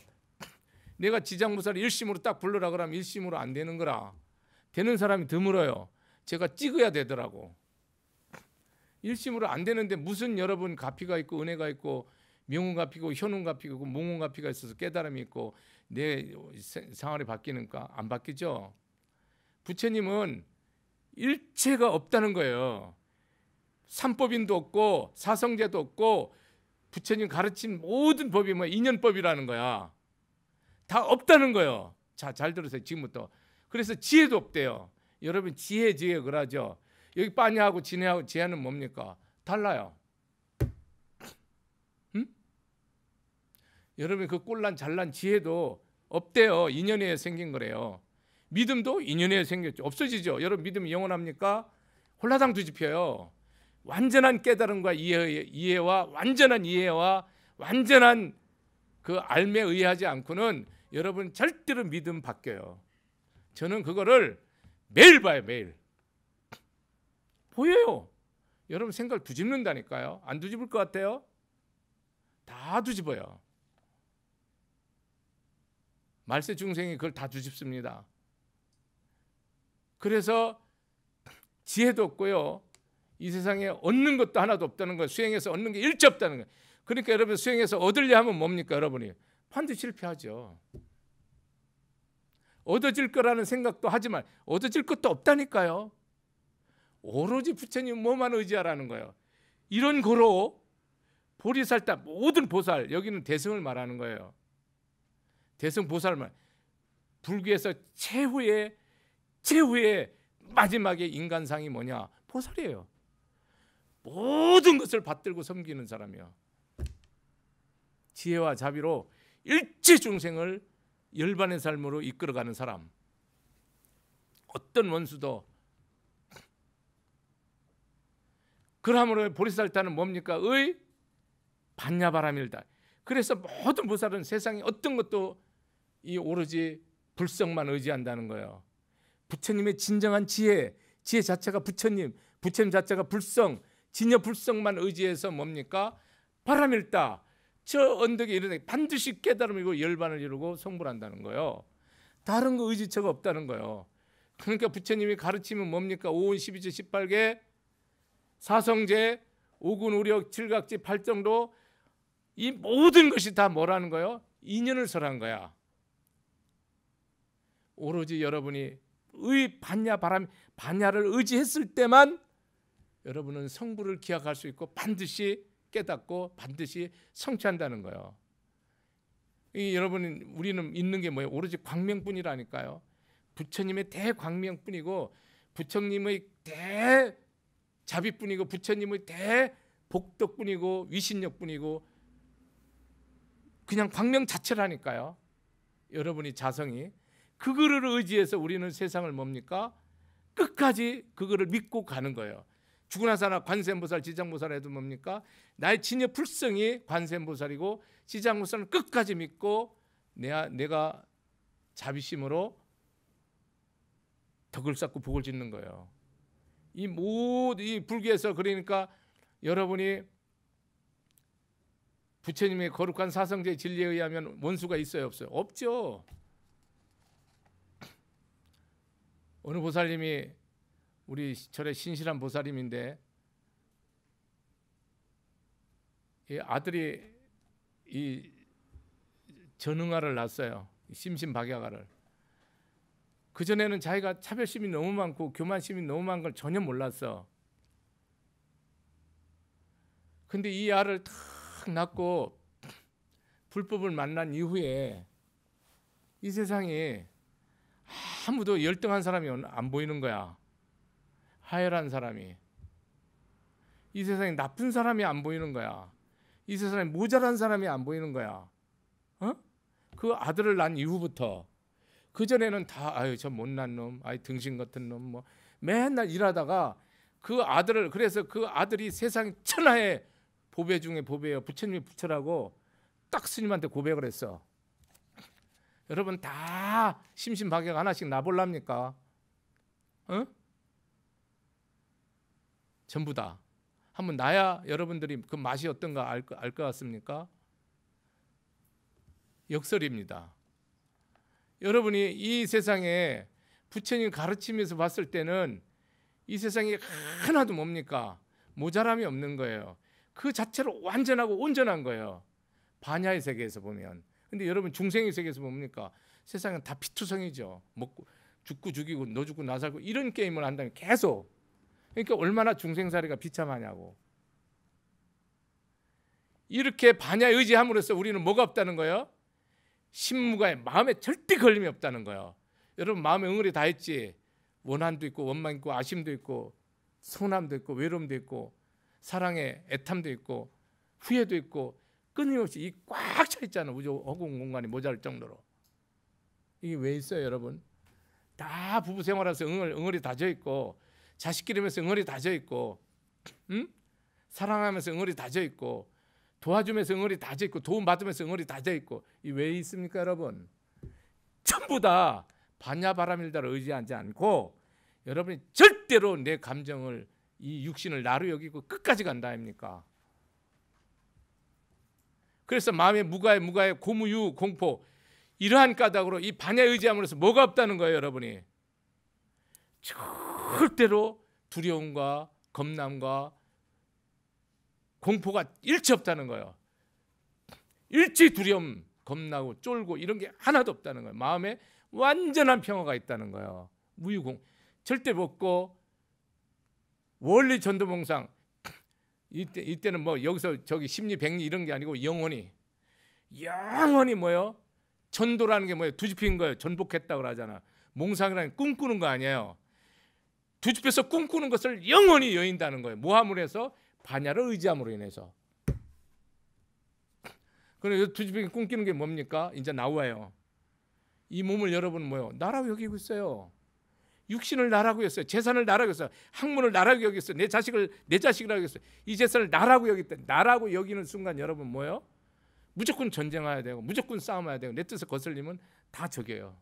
Speaker 1: 내가 지장무사를 일심으로 딱 불러라 그러면 일심으로 안 되는 거라. 되는 사람이 드물어요. 제가 찍어야 되더라고. 일심으로 안 되는데 무슨 여러분 가피가 있고 은혜가 있고 명운가피고 현운가피고 몽운가피가 있어서 깨달음이 있고 내 생활이 바뀌니까 안 바뀌죠. 부처님은 일체가 없다는 거예요. 삼법인도 없고 사성제도 없고 부처님 가르친 모든 법이 뭐 인연법이라는 거야. 다 없다는 거예요. 자, 잘 들으세요. 지금부터. 그래서 지혜도 없대요. 여러분 지혜 그러죠. 여기 빠냐하고 진해하고 지혜는 뭡니까? 달라요. 응? 여러분 그 꼴난 잘난 지혜도 없대요. 인연에 의해 생긴 거래요. 믿음도 인연에 의해 생겼죠. 없어지죠. 여러분 믿음이 영원합니까? 홀라당 뒤집혀요. 완전한 깨달음과 이해와 완전한 이해와 완전한 그 알매 의하지 않고는 여러분 절대로 믿음 바뀌어요. 저는 그거를 매일 봐요. 매일 보여요. 여러분 생각을 뒤집는다니까요. 안 뒤집을 것 같아요? 다 뒤집어요. 말세 중생이 그걸 다 뒤집습니다. 그래서 지혜도 없고요. 이 세상에 얻는 것도 하나도 없다는 거예요. 수행해서 얻는 게 일체 없다는 거예요. 그러니까 여러분 수행해서 얻으려 하면 뭡니까? 여러분이 반드시 실패하죠. 얻어질 거라는 생각도 하지만 얻어질 것도 없다니까요. 오로지 부처님 뭐만 의지하라는 거예요. 이런 거로 보리살타 모든 보살, 여기는 대승을 말하는 거예요. 대승 보살만 불교에서 최후의 마지막에 인간상이 뭐냐? 보살이에요. 모든 것을 받들고 섬기는 사람이요. 지혜와 자비로 일체 중생을 열반의 삶으로 이끌어가는 사람. 어떤 원수도. 그러므로 보리살타는 뭡니까? 의 반야바람일다. 그래서 모든 보살은 세상에 어떤 것도 이 오로지 불성만 의지한다는 거예요. 부처님의 진정한 지혜 자체가 부처님 자체가 불성, 진여 불성만 의지해서 뭡니까? 바람일다. 저 언덕에 이르되 반드시 깨달음을 이루고 열반을 이루고 성불한다는 거예요. 다른 거 의지처가 없다는 거예요. 그러니까 부처님이 가르치면 뭡니까? 5운 12조 18개 사성제 5군 우력 7각지 8정도 이 모든 것이 다 뭐라는 거예요? 인연을 설한 거야. 오로지 여러분이 의 반야를 의지했을 때만 여러분은 성부를 기약할 수 있고 반드시 깨닫고 반드시 성취한다는 거예요. 우리는 있는 게 뭐예요? 오로지 광명뿐이라니까요. 부처님의 대광명뿐이고 부처님의 대자비뿐이고 부처님의 대복덕뿐이고 위신력뿐이고 그냥 광명 자체라니까요. 여러분이 자성이 그거를 의지해서 우리는 세상을 뭡니까? 끝까지 그거를 믿고 가는 거예요. 주구나사나 관세음보살, 지장보살 해도 뭡니까? 나의 진여 불성이 관세음보살이고 지장보살은 끝까지 믿고 내가 자비심으로 덕을 쌓고 복을 짓는 거예요. 이 불교에서 그러니까 여러분이 부처님의 거룩한 사성제 진리에 의하면 원수가 있어요, 없어요? 없죠. 어느 보살님이 우리 절의 신실한 보살님인데 이 아들이 이 전응아를 낳았어요. 심신박약아를. 그전에는 자기가 차별심이 너무 많고 교만심이 너무 많은 걸 전혀 몰랐어. 근데 이 아를 탁 낳고 불법을 만난 이후에 이 세상에 아무도 열등한 사람이 안 보이는 거야. 하열한 사람이. 이 세상에 나쁜 사람이 안 보이는 거야. 이 세상에 모자란 사람이 안 보이는 거야. 그 아들을 낳은 이후부터. 그전에는 다 저 못난 놈, 등신 같은 놈 뭐 맨날 일하다가 그 아들을 그래서 그 아들이 세상 천하의 보배 중에 보배요. 부처님이 부처라고 딱 스님한테 고백을 했어. 여러분 다 심심박약 하나씩 나볼랍니까? 어? 전부 다. 한번 나야 여러분들이 그 맛이 어떤가 알 것 같습니까? 역설입니다. 여러분이 이 세상에 부처님 가르치면서 봤을 때는 이 세상에 하나도 뭡니까? 모자람이 없는 거예요. 그 자체로 완전하고 온전한 거예요. 반야의 세계에서 보면. 근데 여러분 중생의 세계에서 뭡니까? 세상은 다 피투성이죠. 먹고 죽고 죽이고 너 죽고 나 살고 이런 게임을 한다면 계속. 그러니까 얼마나 중생살이가 비참하냐고. 이렇게 반야에 의지함으로써 우리는 뭐가 없다는 거예요? 신무가에 마음에 절대 걸림이 없다는 거예요. 여러분 마음에 응어리 다 했지. 원한도 있고 원망 있고 아심도 있고 서운함도 있고 외로움도 있고 사랑의 애탐도 있고 후회도 있고 끊임없이 이 꽉 차 있잖아. 우주 허공 공간이 모자랄 정도로. 이게 왜 있어요, 여러분? 다 부부 생활하면서 응어리 다져 있고 자식 기르면서 응어리 다져 있고 사랑하면서 응어리 다져 있고 도와주면서 응어리 다져 있고 도움 받으면서 응어리 다져 있고 이 왜 있습니까, 여러분? 전부 다 반야바라밀다를 의지하지 않고 여러분이 절대로 내 감정을 이 육신을 나로 여기고 끝까지 간다 아닙니까? 그래서 마음의 무가에 고무유 공포 이러한 까닭으로 이 반야에 의지함으로써 뭐가 없다는 거예요, 여러분이? 절대로 두려움과 겁남과 공포가 일체 없다는 거예요. 일체 두려움, 겁나고 쫄고 이런 게 하나도 없다는 거예요. 마음에 완전한 평화가 있다는 거예요. 무유공 절대 없고 원리 전도봉상 이때는 뭐 여기서 저기 심리 백리 이런 게 아니고 영원히 뭐요? 전도라는 게 뭐예요? 뒤집힌 거예요. 전복했다고 그러잖아. 몽상이라는 게 꿈꾸는 거 아니에요. 뒤집혀서 꿈꾸는 것을 영원히 여인다는 거예요. 모함을 해서 반야를 의지함으로 인해서. 그럼 뒤집히게 꿈꾸는 게 뭡니까? 이제 나와요. 이 몸을 여러분은 뭐요? 나라고 여기고 있어요. 육신을 나라고 했어요. 재산을 나라고 했어요. 학문을 나라고 여겼어요. 내 자식을 내 자식이라고 했어요. 이 재산을 나라고 여겼다. 나라고 여기는 순간 여러분 뭐요? 무조건 전쟁해야 되고 무조건 싸움해야 되고 내 뜻을 거슬리면 다 적이에요.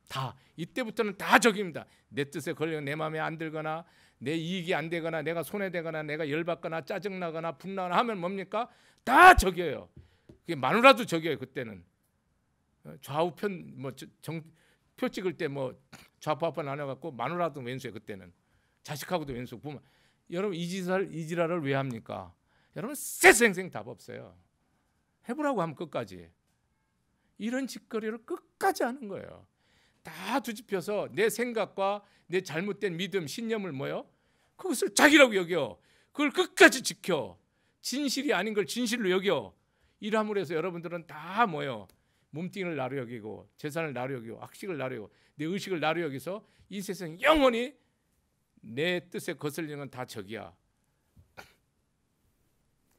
Speaker 1: 다 이때부터는 다 적입니다. 내 뜻에 걸려 내 마음에 안 들거나 내 이익이 안 되거나 내가 손해되거나 내가 열받거나 짜증나거나 분나거나 하면 뭡니까? 다 적이에요. 그게 마누라도 적이에요. 그때는 좌우편 표 찍을 때 뭐 좌파파 나눠갖고 마누라도 왼수예요. 그때는 자식하고도 왼수. 보면 여러분 이 지랄을 왜 합니까? 여러분 쎄생생 답 없어요. 해보라고 하면 끝까지. 이런 짓거리를 끝까지 하는 거예요. 다 뒤집혀서 내 생각과 내 잘못된 믿음, 신념을 뭐요? 그것을 자기라고 여겨. 그걸 끝까지 지켜. 진실이 아닌 걸 진실로 여겨. 이함으로 해서 여러분들은 다 뭐요? 몸뚱이를 나로 여기고 재산을 나로 여기고 학식을 나로 여기고 내 의식을 나로 여기서 이 세상 영원히 내 뜻에 거슬리는 건 다 적이야.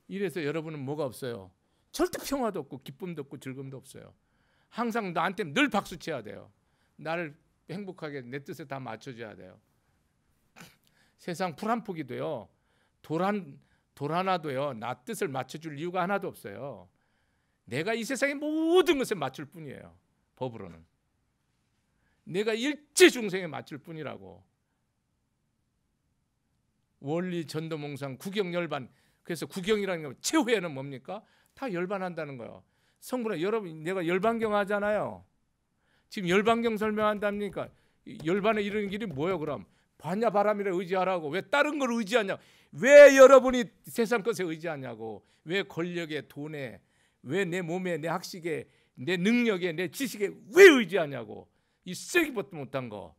Speaker 1: 이래서 여러분은 뭐가 없어요? 절대 평화도 없고 기쁨도 없고 즐거움도 없어요. 항상 나한테 늘 박수쳐야 돼요. 나를 행복하게 내 뜻에 다 맞춰줘야 돼요. 세상 풀 한 포기도요. 돌 하나도요. 나 뜻을 맞춰줄 이유가 하나도 없어요. 내가 이 세상의 모든 것에 맞출 뿐이에요. 법으로는. 내가 일체 중생에 맞출 뿐이라고. 원리 전도몽상 구경열반. 그래서 구경이라는 게 최후에는 뭡니까? 다 열반한다는 거예요. 성분에 여러분 내가 열반경 하잖아요. 지금 열반경 설명한답니까? 열반에 이르는 길이 뭐예요? 그럼 반야 바람이라 의지하라고. 왜 다른 걸 의지하냐? 왜 여러분이 세상 것에 의지하냐고. 왜 권력에 돈에 왜 내 몸에 내 학식에 내 능력에 내 지식에 왜 의지하냐고. 이 쓰레기밖에 못한 거.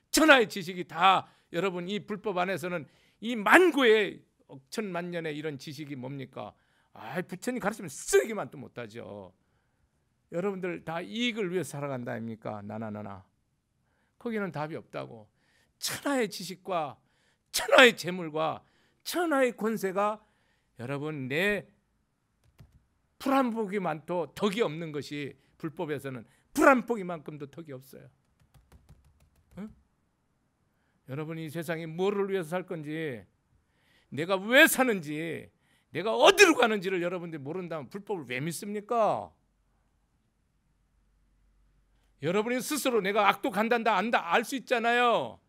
Speaker 1: 천하의 지식이 다 여러분 이 불법 안에서는 이 만고의 억천만년의 이런 지식이 뭡니까? 부처님 가르치면 쓰레기만 또 못하죠. 여러분들 다 이익을 위해서 살아간다 아닙니까? 나나 거기는 답이 없다고. 천하의 지식과 천하의 재물과 천하의 권세가 여러분 내 풀 한 포기만도 덕이 없는 것이 불법에서는 풀 한 포기만큼도 덕이 없어요. 응? 여러분이 세상에 뭐를 위해서 살 건지 내가 왜 사는지, 내가 어디로 가는지를 여러분들이 모른다면 불법을 왜 믿습니까? 여러분이 스스로 내가 악도 간단다 안다 알 수 있잖아요.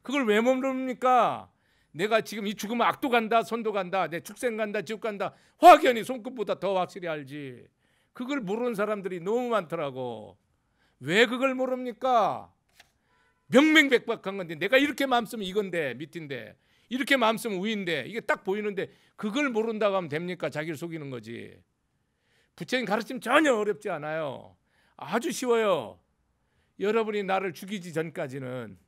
Speaker 1: 그걸 왜 모릅니까? 내가 지금 이 죽으면 악도 간다 선도 간다 내 축생 간다 지옥 간다 확연히 손끝보다 더 확실히 알지. 그걸 모르는 사람들이 너무 많더라고. 왜 그걸 모릅니까? 명명백백한 건데 내가 이렇게 마음 쓰면 이건데 밑인데 이렇게 마음 쓰면 위인데 이게 딱 보이는데 그걸 모른다고 하면 됩니까? 자기를 속이는 거지. 부처님 가르침 전혀 어렵지 않아요. 아주 쉬워요. 여러분이 나를 죽이기 전까지는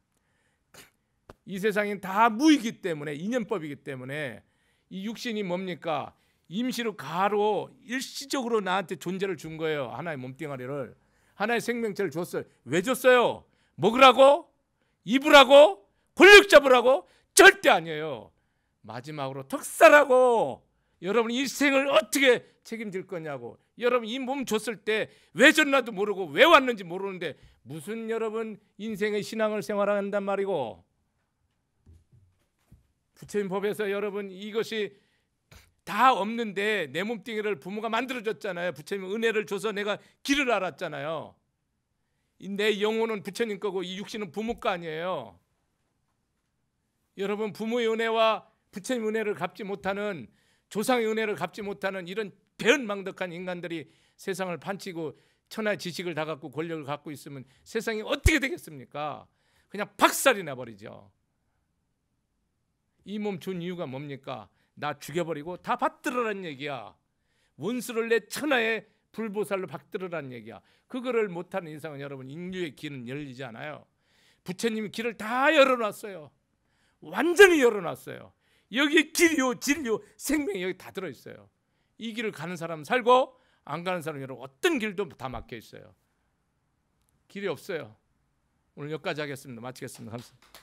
Speaker 1: 이 세상엔 다 무이기 때문에 인연법이기 때문에 이 육신이 뭡니까? 임시로 가로 일시적으로 나한테 존재를 준 거예요. 하나의 몸뚱아리를 하나의 생명체를 줬어요. 왜 줬어요? 먹으라고? 입으라고? 권력 잡으라고? 절대 아니에요. 마지막으로 덕사라고. 여러분 일생을 어떻게 책임질 거냐고. 여러분 이 몸 줬을 때 왜 줬나도 모르고 왜 왔는지 모르는데 무슨 여러분 인생의 신앙을 생활한단 말이고. 부처님 법에서 여러분 이것이 다 없는데 내 몸뚱이를 부모가 만들어줬잖아요. 부처님 은혜를 줘서 내가 길을 알았잖아요. 내 영혼은 부처님 거고 이 육신은 부모 거 아니에요. 여러분 부모의 은혜와 부처님 은혜를 갚지 못하는 조상의 은혜를 갚지 못하는 이런 배은망덕한 인간들이 세상을 판치고 천하의 지식을 다 갖고 권력을 갖고 있으면 세상이 어떻게 되겠습니까? 그냥 박살이 나버리죠. 이 몸 준 이유가 뭡니까? 나 죽여버리고 다 받들으라는 얘기야. 원수를 내 천하의 불보살로 받들으라는 얘기야. 그거를 못하는 이상은 여러분 인류의 길은 열리지 않아요. 부처님이 길을 다 열어놨어요. 완전히 열어놨어요. 여기 길이요 진리요 생명이 여기 다 들어있어요. 이 길을 가는 사람 살고 안 가는 사람 여러분 어떤 길도 다 막혀 있어요. 길이 없어요. 오늘 여기까지 하겠습니다. 마치겠습니다. 감사합니다.